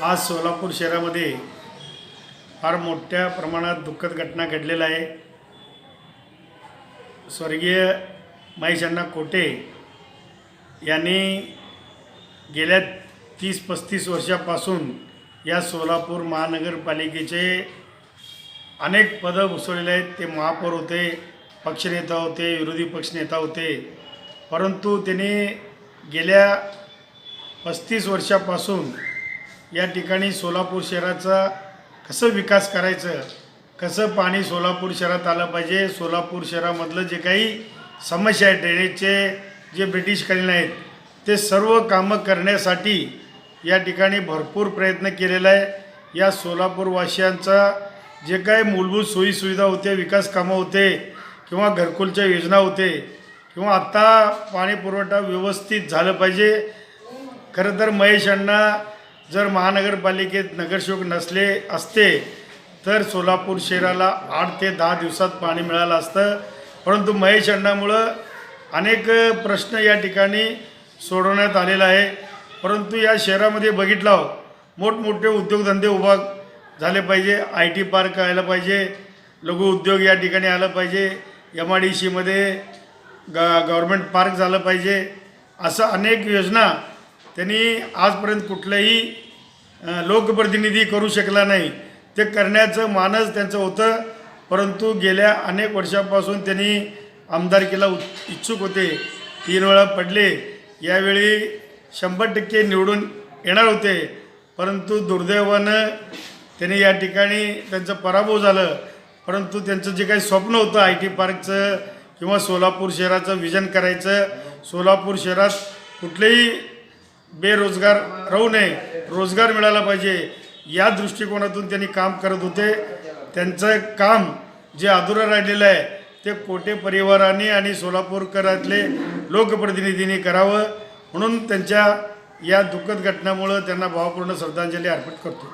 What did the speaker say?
आज सोलापूर शहरामध्ये फार मोठ्या प्रमाणात दुःखद घटना घडलेला आहे। स्वर्गीय महेश अण्णा कोटे यांनी गेल्या 30-35 वर्षापासून या सोलापूर महानगरपालिकेचे अनेक पदं भूषवलेले आहेत। ते महापौर होते, पक्षनेता होते, विरोधी पक्षनेता होते, परंतु त्यांनी गेल्या 35 वर्षापासून या ठिकाणी सोलापूर शहराचा कसं विकास करायचं, कसं पाणी सोलापूर शहरात आलं पाहिजे, सोलापूर शहरामधलं जे काही समस्या आहे ड्रेनेजचे जे ब्रिटिशकालीन आहेत ते सर्व कामं करण्यासाठी या ठिकाणी भरपूर प्रयत्न केलेला आहे। या सोलापूरवासियांचा जे काही मूलभूत सोयीसुविधा होते, विकास कामं होते किंवा घरकुलच्या योजना होते किंवा आत्ता पाणी पुरवठा व्यवस्थित झालं पाहिजे। खरं तर महेश अण्णा जर महानगरपालिकेत नगरसेवक नसले असते तर सोलापूर शहराला 8 ते 10 दिवसात पाणी मिळालं असतं, परंतु महेश अण्णामुळं अनेक प्रश्न या ठिकाणी सोडवण्यात आलेला आहे। परंतु या शहरामध्ये बघितलं मोठमोठे उद्योगधंदे उभा झाले पाहिजे, IT पार्क आलं पाहिजे, लघु उद्योग या ठिकाणी आलं पाहिजे, MIDCमध्ये गव्हर्मेंट पार्क झालं पाहिजे, असं अनेक योजना त्यांनी आजपर्यंत कुठलाही लोकप्रतिनिधी करू शकला नाही। ते करण्याचं मानस त्यांचं होतं, परंतु गेल्या अनेक वर्षापासून त्यांनी आमदारकीला इच्छुक होते, 3 वेळा पडले, यावेळी 100% निवडून येणार होते, परंतु दुर्दैवानं त्यांनी या ठिकाणी त्यांचं पराभव झालं। परंतु त्यांचं जे काही स्वप्न होतं IT पार्कचं किंवा सोलापूर शहराचं विजन करायचं, सोलापूर शहरात कुठलेही बेरोजगार राहू नये, रोजगार मिळाला पाहिजे, या दृष्टिकोनातून त्यांनी काम करत होते। त्यांचं काम जे अधुरं राहिलेलं आहे ते कोटे परिवाराने आणि सोलापूरकरातले लोकप्रतिनिधींनी करावं, म्हणून त्यांच्या या दुःखद घटनेमुळं त्यांना भावपूर्ण श्रद्धांजली अर्पित करतो।